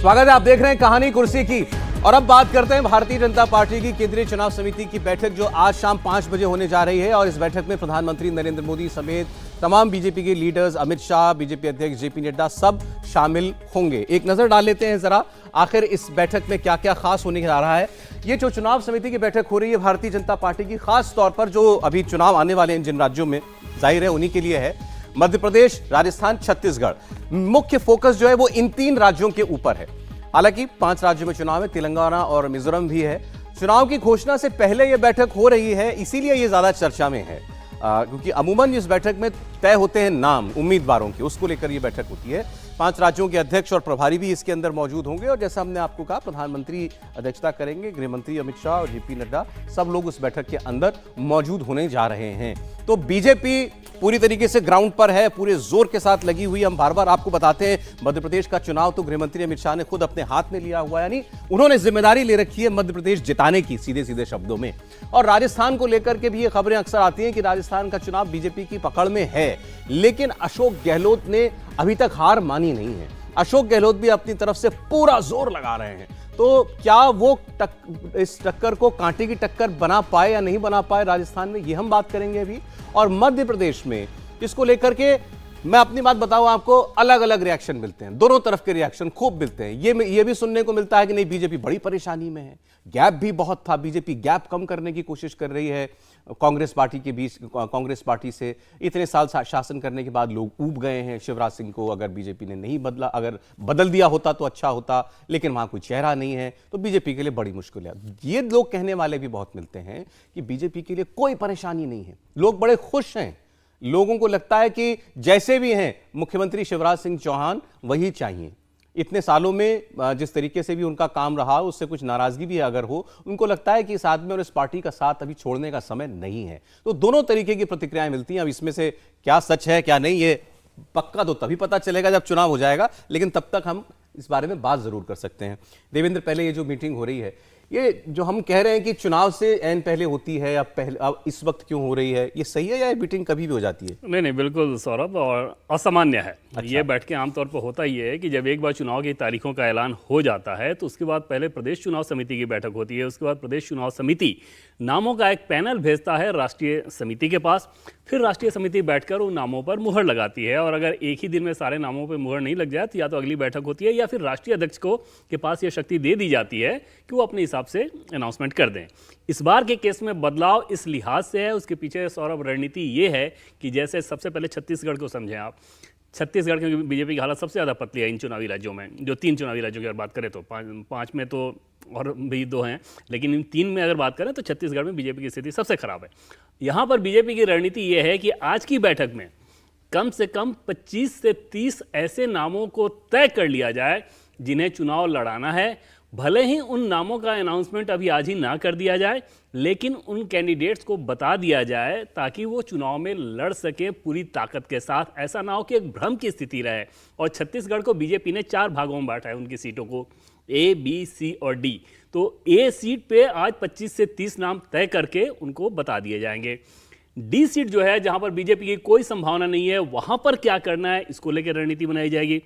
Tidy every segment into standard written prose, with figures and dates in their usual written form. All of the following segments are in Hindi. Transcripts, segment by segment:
स्वागत है, आप देख रहे हैं कहानी कुर्सी की। और अब बात करते हैं भारतीय जनता पार्टी की केंद्रीय चुनाव समिति की बैठक जो आज शाम 5 बजे होने जा रही है। और इस बैठक में प्रधानमंत्री नरेंद्र मोदी समेत तमाम बीजेपी के लीडर्स, अमित शाह, बीजेपी अध्यक्ष जेपी नड्डा सब शामिल होंगे। एक नजर डाल लेते हैं जरा आखिर इस बैठक में क्या क्या खास होने जा रहा है। ये जो चुनाव समिति की बैठक हो रही है भारतीय जनता पार्टी की, खास तौर पर जो अभी चुनाव आने वाले हैं जिन राज्यों में, जाहिर है उन्हीं के लिए है। मध्य प्रदेश, राजस्थान, छत्तीसगढ़। मुख्य फोकस जो है वो इन 3 राज्यों के ऊपर है। हालांकि 5 राज्यों में चुनाव है, तेलंगाना और मिजोरम भी है। चुनाव की घोषणा से पहले यह बैठक हो रही है, इसीलिए यह ज्यादा चर्चा में है, क्योंकि अमूमन इस बैठक में तय होते हैं नाम उम्मीदवारों के, उसको लेकर यह बैठक होती है। 5 राज्यों के अध्यक्ष और प्रभारी भी इसके अंदर मौजूद होंगे। और जैसा हमने आपको कहा, प्रधानमंत्री अध्यक्षता करेंगे, गृह मंत्री अमित शाह और जेपी नड्डा सब लोग उस बैठक के अंदर मौजूद होने जा रहे हैं। तो बीजेपी पूरी तरीके से ग्राउंड पर है, पूरे जोर के साथ लगी हुई। हम बार बार आपको बताते हैं, मध्य प्रदेश का चुनाव तो गृह मंत्री अमित शाह ने खुद अपने हाथ में लिया हुआ है, यानी उन्होंने जिम्मेदारी ले रखी है मध्य प्रदेश जिताने की, सीधे सीधे शब्दों में। और राजस्थान को लेकर के भी ये खबरें अक्सर आती हैं कि राजस्थान का चुनाव बीजेपी की पकड़ में है, लेकिन अशोक गहलोत ने अभी तक हार मानी नहीं है। अशोक गहलोत भी अपनी तरफ से पूरा जोर लगा रहे हैं। तो क्या वो इस टक्कर को कांटे की टक्कर बना पाए या नहीं बना पाए राजस्थान में, ये हम बात करेंगे अभी। और मध्य प्रदेश में इसको लेकर के मैं अपनी बात बताऊं आपको, अलग अलग रिएक्शन मिलते हैं, दोनों तरफ के रिएक्शन खूब मिलते हैं। ये भी सुनने को मिलता है कि नहीं, बीजेपी बड़ी परेशानी में है, गैप भी बहुत था, बीजेपी गैप कम करने की कोशिश कर रही है कांग्रेस पार्टी के बीच। कांग्रेस पार्टी से इतने साल शासन करने के बाद लोग ऊब गए हैं शिवराज सिंह को। अगर बीजेपी ने नहीं बदला, अगर बदल दिया होता तो अच्छा होता, लेकिन वहां कोई चेहरा नहीं है, तो बीजेपी के लिए बड़ी मुश्किल है। ये लोग कहने वाले भी बहुत मिलते हैं कि बीजेपी के लिए कोई परेशानी नहीं है, लोग बड़े खुश हैं। लोगों को लगता है कि जैसे भी हैं मुख्यमंत्री शिवराज सिंह चौहान वही चाहिए। इतने सालों में जिस तरीके से भी उनका काम रहा, उससे कुछ नाराजगी भी अगर हो, उनको लगता है कि इस आदमी और इस पार्टी का साथ अभी छोड़ने का समय नहीं है। तो दोनों तरीके की प्रतिक्रियाएं मिलती हैं। अब इसमें से क्या सच है क्या नहीं, ये पक्का तो तभी पता चलेगा जब चुनाव हो जाएगा, लेकिन तब तक हम इस बारे में बात जरूर कर सकते हैं। देवेंद्र, पहले ये जो मीटिंग हो रही है, ये जो हम कह रहे हैं कि चुनाव से ऐन पहले होती है, अब इस वक्त क्यों हो रही है, ये सही है या ये मीटिंग कभी भी हो जाती है? नहीं, बिल्कुल सौरभ, और असामान्य है। अच्छा। ये बैठ के आमतौर पर होता ही है कि जब एक बार चुनाव की तारीखों का ऐलान हो जाता है तो उसके बाद पहले प्रदेश चुनाव समिति की बैठक होती है, उसके बाद प्रदेश चुनाव समिति नामों का एक पैनल भेजता है राष्ट्रीय समिति के पास। फिर राष्ट्रीय समिति बैठकर उन नामों पर मुहर लगाती है, और अगर एक ही दिन में सारे नामों पर मुहर नहीं लग जाए तो या तो अगली बैठक होती है या फिर राष्ट्रीय अध्यक्ष को के पास ये शक्ति दे दी जाती है कि वो अपने हिसाब से अनाउंसमेंट कर दें। इस बार के केस में बदलाव इस लिहाज से है, उसके पीछे सौरभ रणनीति ये है कि जैसे सबसे पहले छत्तीसगढ़ को समझें आप। छत्तीसगढ़ की बीजेपी की हालत सबसे ज़्यादा पतली है इन चुनावी राज्यों में, जो 3 चुनावी राज्यों की अगर बात करें तो 5 में तो और भी 2 हैं, लेकिन इन 3 में अगर बात करें तो छत्तीसगढ़ में बीजेपी की स्थिति सबसे खराब है। यहाँ पर बीजेपी की रणनीति ये है कि आज की बैठक में कम से कम 25 से 30 ऐसे नामों को तय कर लिया जाए जिन्हें चुनाव लड़ाना है। भले ही उन नामों का अनाउंसमेंट अभी आज ही ना कर दिया जाए, लेकिन उन कैंडिडेट्स को बता दिया जाए ताकि वो चुनाव में लड़ सकें पूरी ताकत के साथ। ऐसा ना हो कि एक भ्रम की स्थिति रहे। और छत्तीसगढ़ को बीजेपी ने 4 भागों में बांटा है, उनकी सीटों को A, B, C और D। तो A सीट पे आज 25 से 30 नाम तय करके उनको बता दिए जाएंगे। D सीट जो है, जहां पर बीजेपी की कोई संभावना नहीं है, वहां पर क्या करना है, इसको लेकर रणनीति बनाई जाएगी।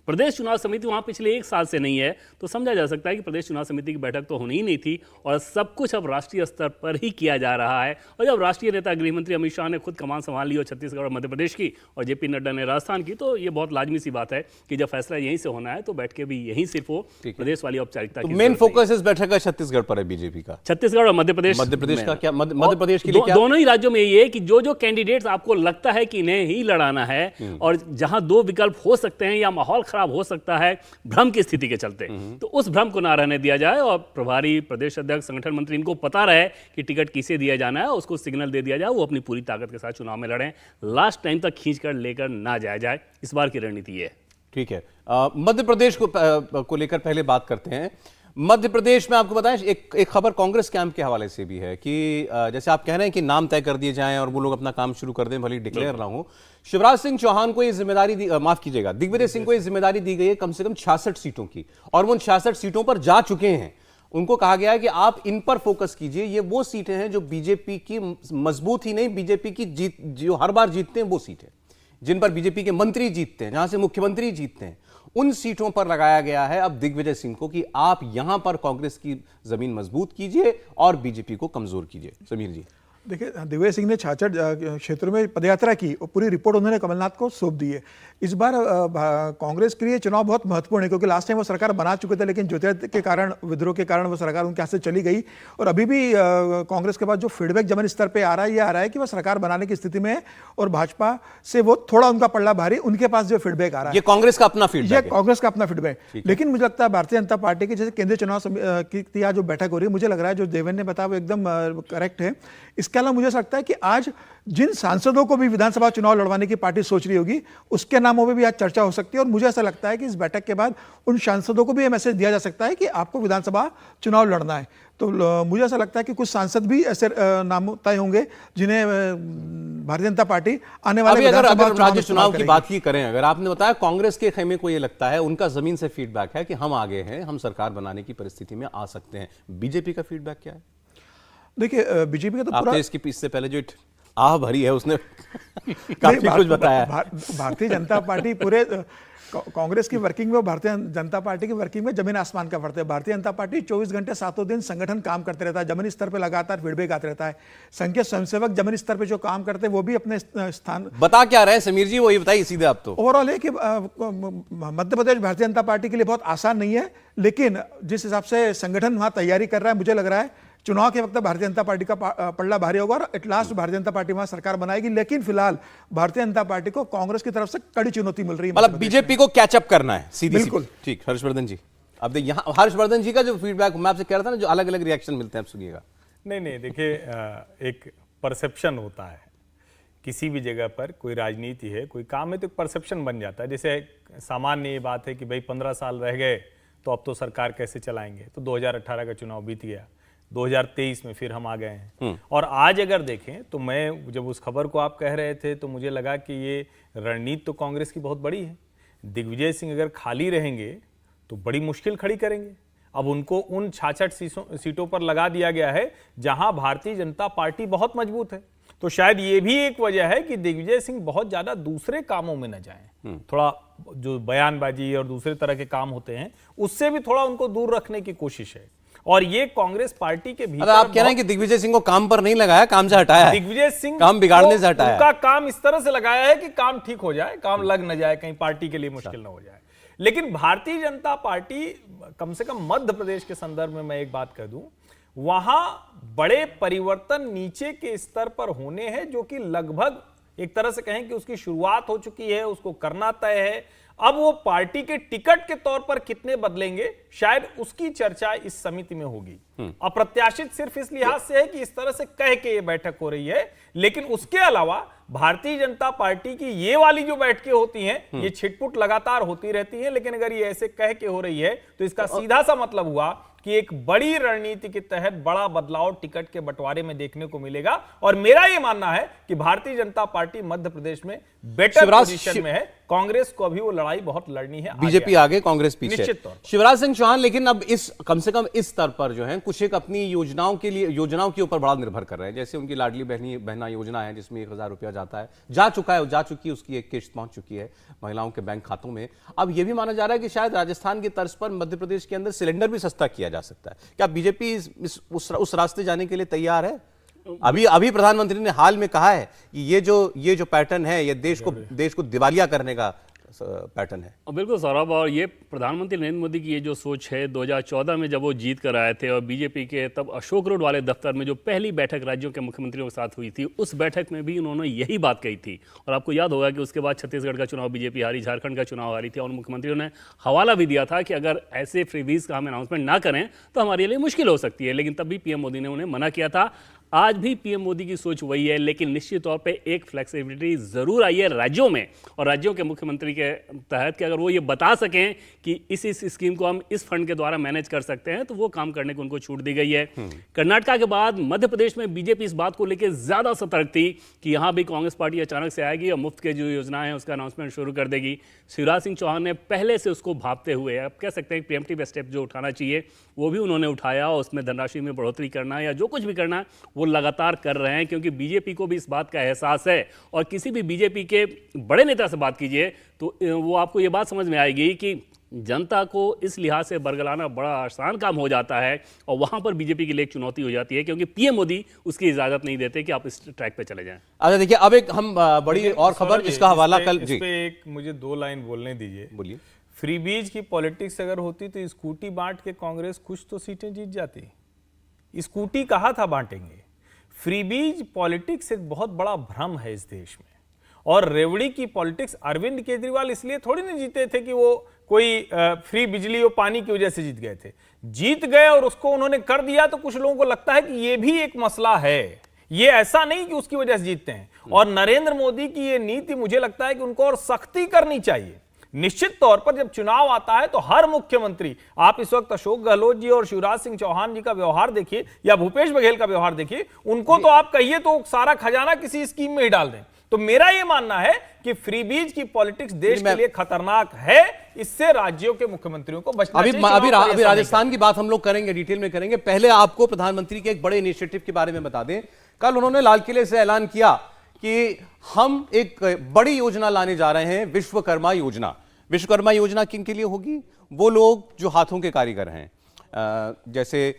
प्रदेश चुनाव समिति वहां पिछले 1 साल से नहीं है, तो समझा जा सकता है कि प्रदेश चुनाव समिति की बैठक तो होनी ही नहीं थी, और सब कुछ अब राष्ट्रीय स्तर पर ही किया जा रहा है। और जब राष्ट्रीय नेता गृह मंत्री अमित शाह ने खुद कमान संभाल ली, और छत्तीसगढ़ और मध्य प्रदेश की, और जेपी नड्डा ने राजस्थान की, तो ये बहुत लाजमी सी बात है कि जब फैसला यहीं से होना है तो बैठ के भी यहीं सिर्फ वो प्रदेश वाली औपचारिकता की। मेन फोकस इस बैठक का छत्तीसगढ़ पर है बीजेपी का। छत्तीसगढ़ और मध्य प्रदेश का क्या? मध्य प्रदेश के लिए क्या? दोनों ही राज्यों में ये है कि जो कैंडिडेट्स आपको लगता है कि इन्हें ही लड़ाना है, और जहां 2 विकल्प हो सकते हैं या माहौल खराब हो सकता है भ्रम की स्थिति के चलते, तो उस भ्रम को ना रहने दिया जाए, और प्रभारी प्रदेश अध्यक्ष, संगठन मंत्री, इनको पता रहे कि टिकट किसे दिया जाना है, उसको सिग्नल दे दिया जाए, वो अपनी पूरी ताकत के साथ चुनाव में लड़ें, लास्ट टाइम तक खींच कर लेकर ना जाया जाए। इस बार की रणनीति है। ठीक है, मध्य प्रदेश को लेकर पहले बात करते हैं। मध्य प्रदेश में आपको बताएं, एक खबर कांग्रेस कैंप के हवाले से भी है कि जैसे आप कह रहे हैं कि नाम तय कर दिए जाएं और वो लोग अपना काम शुरू कर दें, भले डिक्लेयर ना हो। शिवराज सिंह चौहान को ये जिम्मेदारी माफ कीजिएगा, दिग्विजय सिंह को ये जिम्मेदारी दी गई है कम से कम 66 सीटों की, और वो उन 66 सीटों पर जा चुके हैं। उनको कहा गया है कि आप इन पर फोकस कीजिए, ये वो सीटें हैं जो बीजेपी की मजबूत ही नहीं, बीजेपी की जीत जो हर बार जीतते हैं वो सीटें, जिन पर बीजेपी के मंत्री जीतते हैं, जहां से मुख्यमंत्री जीतते हैं, उन सीटों पर लगाया गया है अब दिग्विजय सिंह को कि आप यहां पर कांग्रेस की जमीन मजबूत कीजिए और बीजेपी को कमजोर कीजिए। समीर जी, देखिए, दिग्विजय सिंह ने 66 क्षेत्रों में पदयात्रा की और पूरी रिपोर्ट उन्होंने कमलनाथ को सौंप दी है। इस बार कांग्रेस के लिए चुनाव बहुत महत्वपूर्ण है, क्योंकि लास्ट टाइम वो सरकार बना चुके थे, लेकिन ज्योतिरादित्य के कारण, विद्रोह के कारण वो सरकार उनके हाथ से चली गई। और अभी भी कांग्रेस के पास जो फीडबैक जमीनी स्तर पर आ रहा है, ये आ रहा है कि वह सरकार बनाने की स्थिति में है और भाजपा से वो थोड़ा उनका पल्ला भारी, उनके पास जो फीडबैक आ रहा है, ये कांग्रेस का अपना फीडबैक है। कांग्रेस का अपना फीडबैक। लेकिन मुझे लगता है भारतीय जनता पार्टी की जैसे केंद्रीय चुनाव की आज जो बैठक हो रही है, मुझे लग रहा है जो देवेंद्र ने बताया वो एकदम करेक्ट है। इसके अलावा मुझे लगता है कि आज जिन सांसदों को भी विधानसभा चुनाव लड़वाने की पार्टी सोच रही होगी, उसके नामों पर भी आज चर्चा हो सकती है। और मुझे ऐसा लगता है कि इस बैठक के बाद उन सांसदों को भी यह मैसेज दिया जा सकता है कि आपको विधानसभा चुनाव लड़ना है। तो मुझे ऐसा लगता है कि कुछ सांसद भी ऐसे नाम तय होंगे जिन्हें भारतीय जनता पार्टी आने वाले अगर राज्य चुनाव की बात ही करें, अगर आपने बताया कांग्रेस के खेमे को ये लगता है, उनका जमीन से फीडबैक है कि हम आगे हैं, हम सरकार बनाने की परिस्थिति में आ सकते हैं, बीजेपी का फीडबैक क्या है? देखिए, बीजेपी का तो पूरा, इसकी इससे पहले जो आह भरी है उसने काफी कुछ बताया। भारतीय जनता पार्टी पूरे कांग्रेस की वर्किंग में, भारतीय जनता पार्टी की वर्किंग में जमीन आसमान का फर्क है। भारतीय जनता पार्टी 24 घंटे 7 दिन संगठन काम करते रहता है, जमीनी स्तर पे लगातार फीडबैक आते रहता है। संघीय स्वयंसेवक जमीनी स्तर पे जो काम करते हैं वो भी अपने स्थान बता क्या रहे हैं समीर जी, वो ये बताइए सीधे आप। तो ओवरऑल है कि मध्य प्रदेश भारतीय जनता पार्टी के लिए बहुत आसान नहीं है, लेकिन जिस हिसाब से संगठन वहां तैयारी कर रहा है, मुझे लग रहा है चुनाव के वक्त भारतीय जनता पार्टी का पल्ला भारी होगा और at last Bharatiya Janata party वहां सरकार बनाएगी। लेकिन फिलहाल भारतीय जनता पार्टी को कांग्रेस की तरफ से कड़ी चुनौती मिल रही है, मतलब बीजेपी को कैचअप करना है सीधी। बिल्कुल ठीक। हर्षवर्धन जी, अब देखिए यहाँ हर्षवर्धन जी का जो फीडबैक मैं आपसे कह रहा था ना, जो अलग अलग रिएक्शन मिलते हैं, आप सुनिएगा। नहीं, देखिए, एक परसेप्शन होता है किसी भी जगह पर, कोई राजनीति है, कोई काम है, तो एक परसेप्शन बन जाता है। जैसे सामान्य ये बात है कि भाई 15 साल रह गए तो अब तो सरकार कैसे चलाएंगे, तो 2018 का चुनाव बीत गया, 2023 में फिर हम आ गए हैं। और आज अगर देखें तो मैं जब उस खबर को आप कह रहे थे तो मुझे लगा कि ये रणनीति तो कांग्रेस की बहुत बड़ी है। दिग्विजय सिंह अगर खाली रहेंगे तो बड़ी मुश्किल खड़ी करेंगे। अब उनको उन 66 सीटों पर लगा दिया गया है जहां भारतीय जनता पार्टी बहुत मजबूत है। तो शायद ये भी एक वजह है कि दिग्विजय सिंह बहुत ज्यादा दूसरे कामों में न जाएं। थोड़ा जो बयानबाजी और दूसरे तरह के काम होते हैं उससे भी थोड़ा उनको दूर रखने की कोशिश है। और ये कांग्रेस पार्टी के भीतर, आप कह रहे हैं कि दिग्विजय सिंह को काम पर नहीं लगाया, काम से हटाया है। दिग्विजय सिंह काम बिगाड़ने से हटाया, उनका काम इस तरह से लगाया है कि काम ठीक हो जाए, काम लग न जाए, कहीं पार्टी के लिए मुश्किल न हो जाए। लेकिन भारतीय जनता पार्टी, कम से कम मध्य प्रदेश के संदर्भ में मैं एक बात कह दूं, वहां बड़े परिवर्तन नीचे के स्तर पर होने हैं, जो कि लगभग एक तरह से कहें कि उसकी शुरुआत हो चुकी है, उसको करना तय है। अब वो पार्टी के टिकट के तौर पर कितने बदलेंगे, शायद उसकी चर्चा इस समिति में होगी। अप्रत्याशित सिर्फ इस लिहाज से है कि इस तरह से कह के ये बैठक हो रही है, लेकिन उसके अलावा भारतीय जनता पार्टी की ये वाली जो बैठकें होती हैं, ये छिटपुट लगातार होती रहती हैं। लेकिन अगर ये ऐसे कह के हो रही है तो इसका सीधा सा मतलब हुआ कि एक बड़ी रणनीति के तहत बड़ा बदलाव टिकट के बंटवारे में देखने को मिलेगा। और मेरा यह मानना है कि भारतीय जनता पार्टी मध्य प्रदेश में बेटर पोजीशन में है। कांग्रेस को अभी वो लड़ाई बहुत लड़नी है, बीजेपी आगे, कांग्रेस पीछे। निश्चित तौर शिवराज सिंह चौहान लेकिन अब इस कम से कम इस स्तर पर जो है कुछ एक अपनी योजनाओं के ऊपर बड़ा निर्भर कर रहे हैं। जैसे उनकी लाडली बहना योजना है जिसमें 1000 रुपया जाता है, जा चुकी है, उसकी एक किश्त पहुंच चुकी है महिलाओं के बैंक खातों में। अब यह भी माना जा रहा है कि शायद राजस्थान की तर्ज पर मध्य प्रदेश के अंदर सिलेंडर भी सस्ता किया जा सकता है। क्या बीजेपी उस रास्ते जाने के लिए तैयार है? अभी प्रधानमंत्री ने हाल में कहा है कि ये जो पैटर्न है, ये देश को दिवालिया करने का पैटर्न है। बिल्कुल सौरभ, और ये प्रधानमंत्री नरेंद्र मोदी की ये जो सोच है, 2014 में जब वो जीत कर आए थे और बीजेपी के तब अशोक रोड वाले दफ्तर में जो पहली बैठक राज्यों के मुख्यमंत्रियों के साथ हुई थी, उस बैठक में भी उन्होंने यही बात कही थी। और आपको याद होगा कि उसके बाद छत्तीसगढ़ का चुनाव बीजेपी हारी, झारखंड का चुनाव हारी थी और मुख्यमंत्रियों ने हवाला भी दिया था कि अगर ऐसे फ्रीबीज का हम अनाउंसमेंट ना करें तो हमारे लिए मुश्किल हो सकती है। लेकिन तब भी पीएम मोदी ने उन्हें मना किया था। आज भी पीएम मोदी की सोच वही है, लेकिन निश्चित तौर पे एक फ्लेक्सिबिलिटी जरूर आई है राज्यों में और राज्यों के मुख्यमंत्री के तहत कि अगर वो ये बता सकें कि इस स्कीम को हम इस फंड के द्वारा मैनेज कर सकते हैं तो वो काम करने को उनको छूट दी गई है। कर्नाटक के बाद मध्य प्रदेश में बीजेपी इस बात को लेकर ज्यादा सतर्क थी कि यहां भी कांग्रेस पार्टी अचानक से आएगी और मुफ्त के जो योजनाएं हैं उसका अनाउंसमेंट शुरू कर देगी। शिवराज सिंह चौहान ने पहले से उसको भापते हुए, आप कह सकते हैं प्रीएम्प्टिव स्टेप जो उठाना चाहिए वो भी उन्होंने उठाया और उसमें धनराशि में बढ़ोतरी करना या जो कुछ भी करना है वो लगातार कर रहे हैं, क्योंकि बीजेपी को भी इस बात का एहसास है। और किसी भी बीजेपी के बड़े नेता से बात कीजिए तो वो आपको ये बात समझ में आएगी कि जनता को इस लिहाज से बरगलाना बड़ा आसान काम हो जाता है, और वहां पर बीजेपी के लिए एक चुनौती हो जाती है, क्योंकि पीएम मोदी उसकी इजाजत नहीं देते कि आप इस ट्रैक पे चले जाएं। अच्छा देखिए, अब एक हम बड़ी और खबर, इसका हवाला कल जी, इस पे एक मुझे 2 लाइन बोलने दीजिए। बोलिए। फ्रीबीज की पॉलिटिक्स अगर होती तो स्कूटी बांट के कांग्रेस कुछ तो सीटें जीत जाती। स्कूटी कहा था बांटेंगे। फ्रीबीज पॉलिटिक्स एक बहुत बड़ा भ्रम है इस देश में, और रेवड़ी की पॉलिटिक्स अरविंद केजरीवाल इसलिए थोड़ी ना जीते थे कि वो कोई फ्री बिजली और पानी की वजह से जीत गए थे। जीत गए और उसको उन्होंने कर दिया, तो कुछ लोगों को लगता है कि ये भी एक मसला है, ये ऐसा नहीं कि उसकी वजह से जीतते हैं। और नरेंद्र मोदी की ये नीति, मुझे लगता है कि उनको और सख्ती करनी चाहिए। निश्चित तौर पर जब चुनाव आता है तो हर मुख्यमंत्री, आप इस वक्त अशोक गहलोत जी और शिवराज सिंह चौहान जी का व्यवहार देखिए, या भूपेश बघेल का व्यवहार देखिए, उनको तो आप कहिए तो सारा खजाना किसी स्कीम में ही डाल दें। तो मेरा यह मानना है कि फ्रीबीज की पॉलिटिक्स देश के लिए खतरनाक है, इससे राज्यों के मुख्यमंत्रियों को बचना चाहिए। अभी राजस्थान की बात हम लोग करेंगे, डिटेल में करेंगे। पहले आपको प्रधानमंत्री के एक बड़े इनिशिएटिव के बारे में बता दें। कल उन्होंने लाल किले से ऐलान किया कि हम एक बड़ी योजना लाने जा रहे हैं, विश्वकर्मा योजना। विश्वकर्मा योजना किन के लिए होगी? वो लोग जो हाथों के कारीगर हैं, जैसे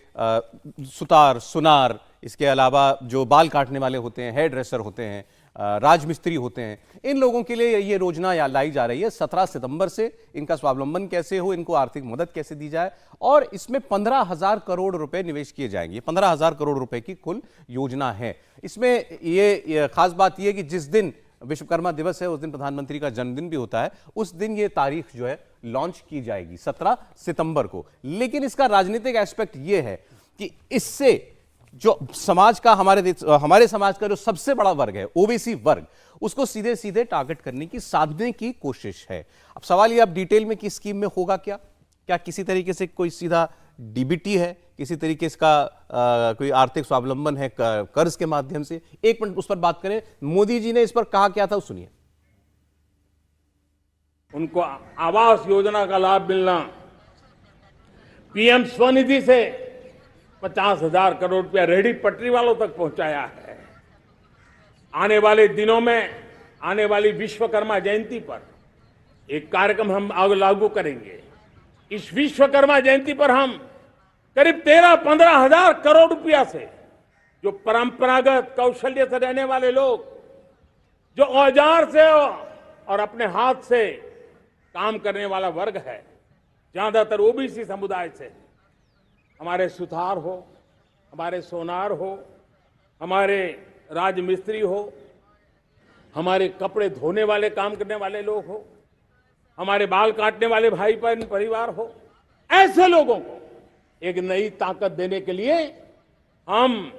सुतार, सुनार, इसके अलावा जो बाल काटने वाले होते हैं, हेयर ड्रेसर होते हैं, राजमिस्त्री होते हैं, इन लोगों के लिए ये योजना लाई जा रही है। 17 सितंबर से इनका स्वावलंबन कैसे हो, इनको आर्थिक मदद कैसे दी जाए, और इसमें 15,000 करोड़ रुपए निवेश किए जाएंगे। 15,000 करोड़ रुपए की कुल योजना है। इसमें ये खास बात यह कि जिस दिन विश्वकर्मा दिवस है उस दिन प्रधानमंत्री का जन्मदिन भी होता है, उस दिन ये तारीख जो है लॉन्च की जाएगी 17 सितंबर को। लेकिन इसका राजनीतिक एस्पेक्ट ये है कि इससे जो समाज का, हमारे समाज का जो सबसे बड़ा वर्ग है, ओबीसी वर्ग, उसको सीधे सीधे टारगेट करने की, साधने की कोशिश है। अब सवाल ये, अब डिटेल में कि स्कीम में होगा क्या किसी तरीके से कोई सीधा डीबीटी है, किसी तरीके का कोई आर्थिक स्वावलंबन है कर्ज के माध्यम से? एक मिनट उस पर बात करें। मोदी जी ने इस पर कहा क्या था, सुनिए। उनको आवास योजना का लाभ मिलना, पीएम स्वनिधि से 50,000 करोड़ रुपया रेहड़ी पटरी वालों तक पहुंचाया है। आने वाले दिनों में, आने वाली विश्वकर्मा जयंती पर एक कार्यक्रम हम लागू करेंगे। इस विश्वकर्मा जयंती पर हम करीब 13-15 हजार करोड़ रुपया से, जो परंपरागत कौशल्य से रहने वाले लोग, जो औजार से और अपने हाथ से काम करने वाला वर्ग है, ज्यादातर ओबीसी समुदाय से, हमारे सुथार हो, हमारे सोनार हो, हमारे राजमिस्त्री हो, हमारे कपड़े धोने वाले काम करने वाले लोग हो, हमारे बाल काटने वाले भाई बहन परिवार हो, ऐसे लोगों को एक नई ताकत देने के लिए हम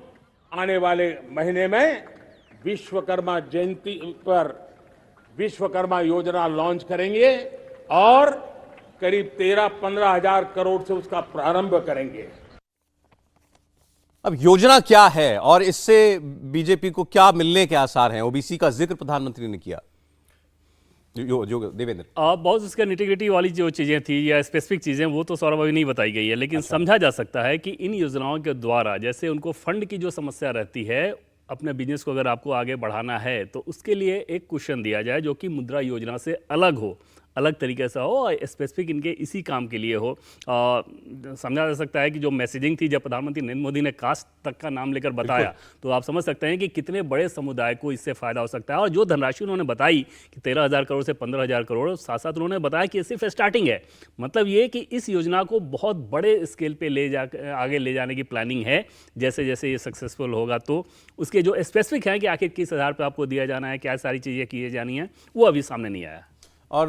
आने वाले महीने में विश्वकर्मा जयंती पर विश्वकर्मा योजना लॉन्च करेंगे और करीब 13-15 हजार करोड़ से उसका प्रारंभ करेंगे। अब योजना क्या है और इससे बीजेपी को क्या मिलने के आसार हैं? ओबीसी का जिक्र प्रधानमंत्री ने किया। जो देवेंद्र, बहुत उसका निटिग्रिटी वाली जो चीज़ें थी या स्पेसिफिक चीज़ें, वो तो सौरभ अभी नहीं बताई गई है, लेकिन समझा जा सकता है कि इन योजनाओं के द्वारा, जैसे उनको फंड की जो समस्या रहती है, अपने बिजनेस को अगर आपको आगे बढ़ाना है तो उसके लिए एक कुशन दिया जाए जो कि मुद्रा योजना से अलग हो, अलग तरीके से हो और स्पेसिफिक इनके इसी काम के लिए हो। समझा जा सकता है कि जो मैसेजिंग थी, जब प्रधानमंत्री नरेंद्र मोदी ने कास्ट तक का नाम लेकर बताया, तो आप समझ सकते हैं कि कितने बड़े समुदाय को इससे फायदा हो सकता है। और जो धनराशि उन्होंने बताई कि 13,000 करोड़ से 15,000 करोड़, साथ साथ उन्होंने बताया कि ये सिर्फ स्टार्टिंग है। मतलब ये कि इस योजना को बहुत बड़े स्केल पर आगे ले जाने की प्लानिंग है। जैसे जैसे ये सक्सेसफुल होगा तो उसके जो स्पेसिफिक हैं कि आखिर किस आधार पर आपको दिया जाना है, क्या सारी चीज़ें की जानी है, वो अभी सामने नहीं आया। और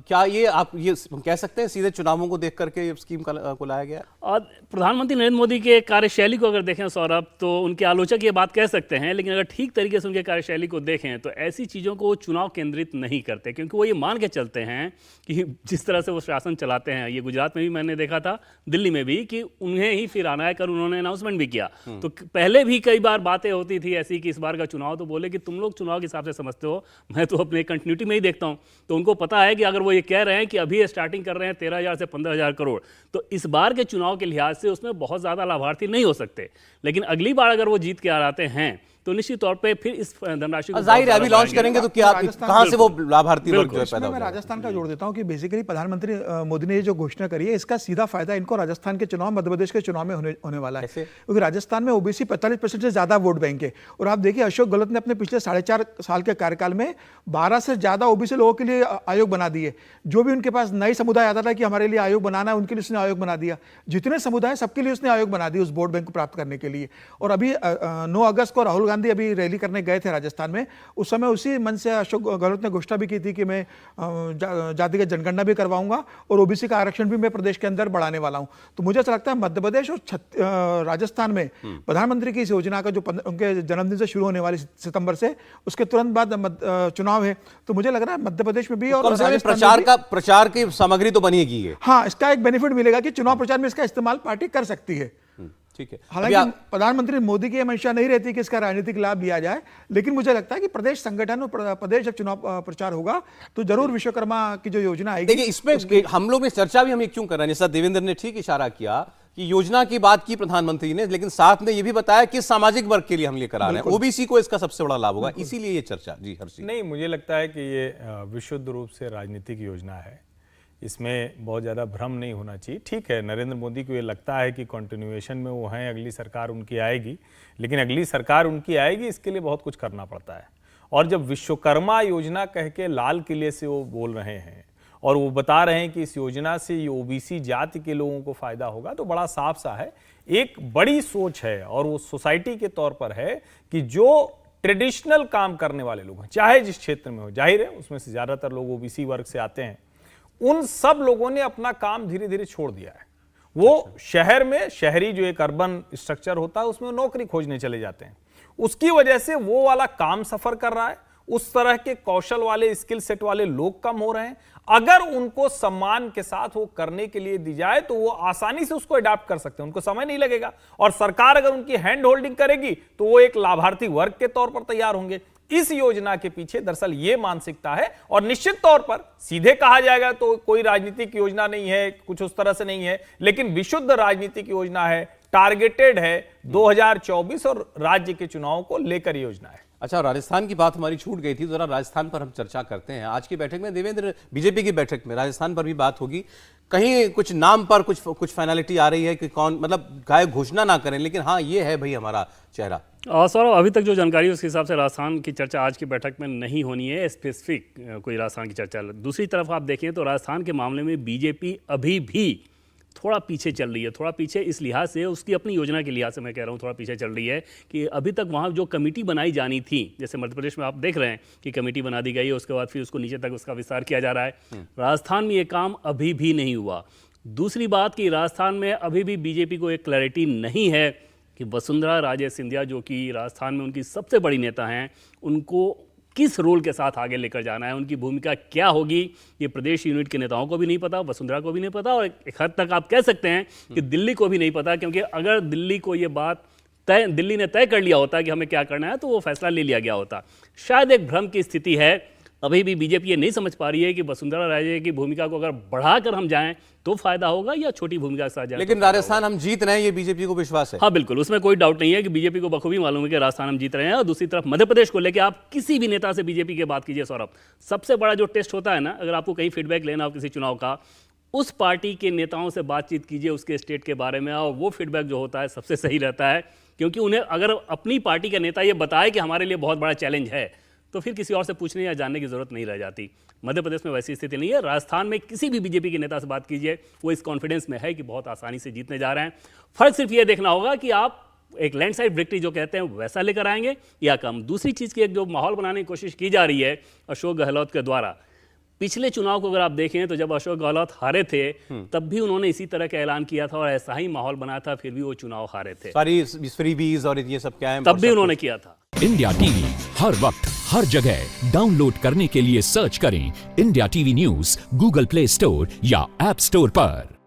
क्या ये आप ये कह सकते हैं सीधे चुनावों को देख करके ये स्कीम को लाया गया? और प्रधानमंत्री नरेंद्र मोदी के कार्यशैली को अगर देखें सौरभ, तो उनके आलोचक ये बात कह सकते हैं, लेकिन अगर ठीक तरीके से उनके कार्यशैली को देखें तो ऐसी चीज़ों को वो चुनाव केंद्रित नहीं करते, क्योंकि वो ये मान के चलते हैं कि जिस तरह से वो शासन चलाते हैं, ये गुजरात में भी मैंने देखा था, दिल्ली में भी, कि उन्हें ही फिर आना है कर उन्होंने अनाउंसमेंट भी किया। तो पहले भी कई बार बातें होती थी ऐसी कि इस बार का चुनाव, तो बोले कि तुम लोग चुनाव के हिसाब से समझते हो, मैं तो अपने कंटिन्यूटी में ही देखता हूँ। तो उनको पता है कि अगर वो ये कह रहे हैं कि अभी स्टार्टिंग कर रहे हैं 13,000 से 15,000 करोड़, तो इस बार के चुनाव के लिहाज से उसमें बहुत ज़्यादा लाभार्थी नहीं हो सकते। लेकिन अगली बार अगर वो जीत के आ जाते हैं तो निश्चित तौर पे फिर इस धनराशि को जाहिर है अभी लॉन्च करेंगे तो क्या कहां से वो लाभार्थी वर्ग जो है पैदा मैं होगा। राजस्थान का जोड़ देता हूं कि बेसिकली प्रधानमंत्री मोदी ने ये जो घोषणा करी है, इसका सीधा फायदा इनको राजस्थान के चुनाव, मध्य प्रदेश के चुनाव में होने वाला है, क्योंकि राजस्थान में ओबीसी 45% से ज्यादा वोट बैंक है। और आप देखिए अशोक गहलोत ने अपने पिछले 4.5 साल के कार्यकाल में 12 से ज्यादा ओबीसी लोगों के लिए आयोग बना दिए। जो भी उनके पास नई समुदाय आता था कि हमारे लिए आयोग बनाना है, उनके लिए उसने आयोग बना दिया। जितने समुदाय सबके लिए उसने आयोग बना दिया उस वोट बैंक को प्राप्त करने के लिए। और अभी 9 अगस्त को राहुल गांधी अभी रैली करने गए थे राजस्थान में, उस समय उसी मन से अशोक गहलोत ने घोषणा भी की थी कि मैं जातिगत जनगणना भी करवाऊंगा और ओबीसी का आरक्षण भी मैं प्रदेश के अंदर बढ़ाने वाला हूं। तो मुझे ऐसा लगता है मध्य प्रदेश और राजस्थान में प्रधानमंत्री की इस योजना का जो उनके जन्मदिन से शुरू होने वाली सितंबर से, उसके तुरंत बाद चुनाव है, तो मुझे लग रहा है मध्य प्रदेश में भी और प्रचार की सामग्री तो बनेगी है। हाँ, इसका एक बेनिफिट मिलेगा कि चुनाव प्रचार में इसका इस्तेमाल पार्टी कर सकती है। ठीक है। हालांकि प्रधानमंत्री मोदी की मंशा नहीं रहती कि इसका राजनीतिक लाभ लिया जाए, लेकिन मुझे लगता है कि प्रदेश संगठन और प्रदेश जब चुनाव प्रचार होगा तो जरूर विश्वकर्मा की जो योजना आएगी। देखिए इसमें हम लोग ने चर्चा भी हम क्यों कर रहे हैं, जैसा देवेंद्र ने ठीक इशारा किया कि योजना की बात की प्रधानमंत्री ने, लेकिन साथ में यह भी बताया कि सामाजिक वर्ग के लिए हम लेकर आ रहे हैं, ओबीसी को इसका सबसे बड़ा लाभ होगा, इसीलिए ये चर्चा। जी हर्षी। नहीं, मुझे लगता है कि ये विशुद्ध रूप से राजनीतिक योजना है, इसमें बहुत ज़्यादा भ्रम नहीं होना चाहिए। ठीक है, नरेंद्र मोदी को ये लगता है कि कंटिन्यूएशन में वो हैं, अगली सरकार उनकी आएगी, लेकिन अगली सरकार उनकी आएगी इसके लिए बहुत कुछ करना पड़ता है। और जब विश्वकर्मा योजना कह के लाल किले से वो बोल रहे हैं और वो बता रहे हैं कि इस योजना से ये ओबीसी जाति के लोगों को फायदा होगा, तो बड़ा साफ सा है, एक बड़ी सोच है और वो सोसाइटी के तौर पर है कि जो ट्रेडिशनल काम करने वाले लोग हैं, चाहे जिस क्षेत्र में हो, जाहिर है उसमें से ज़्यादातर लोग ओबीसी वर्ग से आते हैं, उन सब लोगों ने अपना काम धीरे धीरे छोड़ दिया है। वो शहर में, शहरी जो एक अर्बन स्ट्रक्चर होता है उसमें नौकरी खोजने चले जाते हैं, उसकी वजह से वो वाला काम सफर कर रहा है, उस तरह के कौशल वाले, स्किल सेट वाले लोग कम हो रहे हैं। अगर उनको सम्मान के साथ वो करने के लिए दी जाए तो वो आसानी से उसको अडॉप्ट कर सकते हैं, उनको समय नहीं लगेगा। और सरकार अगर उनकी हैंड होल्डिंग करेगी तो वो एक लाभार्थी वर्ग के तौर पर तैयार होंगे। इस योजना के पीछे दरअसल ये मानसिकता है, और निश्चित तौर पर सीधे कहा जाएगा तो कोई राजनीतिक योजना नहीं है, कुछ उस तरह से नहीं है, लेकिन विशुद्ध राजनीतिक योजना है, टारगेटेड है, 2024 और राज्य के चुनाव को लेकर योजना है। अच्छा, राजस्थान की बात हमारी छूट गई थी, जरा राजस्थान पर हम चर्चा करते हैं। आज की बैठक में देवेंद्र, बीजेपी की बैठक में राजस्थान पर भी बात होगी, कहीं कुछ नाम पर कुछ फाइनलिटी आ रही है कि कौन, मतलब गाय घोषणा ना करें, लेकिन हाँ ये है भाई हमारा चेहरा। सौरभ, अभी तक जो जानकारी है उसके हिसाब से राजस्थान की चर्चा आज की बैठक में नहीं होनी है, स्पेसिफिक कोई राजस्थान की चर्चा। दूसरी तरफ आप देखें तो राजस्थान के मामले में बीजेपी अभी भी थोड़ा पीछे चल रही है। थोड़ा पीछे इस लिहाज से, उसकी अपनी योजना के लिहाज से मैं कह रहा हूँ थोड़ा पीछे चल रही है कि अभी तक वहाँ जो कमेटी बनाई जानी थी, जैसे मध्य प्रदेश में आप देख रहे हैं कि कमेटी बना दी गई है, उसके बाद फिर उसको नीचे तक उसका विस्तार किया जा रहा है। राजस्थान में ये काम अभी भी नहीं हुआ। दूसरी बात कि राजस्थान में अभी भी बीजेपी को एक क्लैरिटी नहीं है कि वसुंधरा राजे सिंधिया, जो कि राजस्थान में उनकी सबसे बड़ी नेता हैं, उनको किस रोल के साथ आगे लेकर जाना है, उनकी भूमिका क्या होगी, ये प्रदेश यूनिट के नेताओं को भी नहीं पता, वसुंधरा को भी नहीं पता, और एक हद तक आप कह सकते हैं कि दिल्ली को भी नहीं पता, क्योंकि अगर दिल्ली को ये बात दिल्ली ने तय कर लिया होता कि हमें क्या करना है तो वो फैसला ले लिया गया होता। शायद एक भ्रम की स्थिति है, अभी भी बीजेपी ये नहीं समझ पा रही है कि वसुंधरा राजे की भूमिका को अगर बढ़ाकर हम जाएं तो फायदा होगा या छोटी भूमिका के साथ जाएं। लेकिन राजस्थान हम जीत रहे हैं, ये बीजेपी को विश्वास है। हाँ बिल्कुल, उसमें कोई डाउट नहीं है कि बीजेपी को बखूबी मालूम है कि राजस्थान हम जीत रहे हैं। और दूसरी तरफ मध्य प्रदेश को लेकर आप किसी भी नेता से बीजेपी की बात कीजिए सौरभ, सबसे बड़ा जो टेस्ट होता है ना, अगर आपको कहीं फीडबैक लेना हो किसी चुनाव का, उस पार्टी के नेताओं से बातचीत कीजिए उसके स्टेट के बारे में, और वो फीडबैक जो होता है सबसे सही रहता है, क्योंकि उन्हें अगर अपनी पार्टी का नेता ये बताए कि हमारे लिए बहुत बड़ा चैलेंज है, तो फिर किसी और से पूछने या जानने की जरूरत नहीं रह जाती। मध्य प्रदेश में वैसी स्थिति नहीं है। राजस्थान में किसी भी बीजेपी के नेता से बात कीजिए, वो इस कॉन्फिडेंस में है कि बहुत आसानी से जीतने जा रहे हैं। फर्क सिर्फ ये देखना होगा कि आप एक लैंडस्लाइड विक्ट्री जो कहते हैं वैसा लेकर आएंगे या कम। दूसरी चीज़ की एक जो माहौल बनाने की कोशिश की जा रही है अशोक गहलोत के द्वारा, पिछले चुनाव को अगर आप देखें तो जब अशोक गहलोत हारे थे तब भी उन्होंने इसी तरह का ऐलान किया था और ऐसा ही माहौल बना था, फिर भी वो चुनाव हारे थे। सारी फ्रीबीज और ये सब क्या है, तब भी उन्होंने किया था। इंडिया टीवी हर वक्त हर जगह डाउनलोड करने के लिए सर्च करें India TV news Google play store या ऐप स्टोर पर।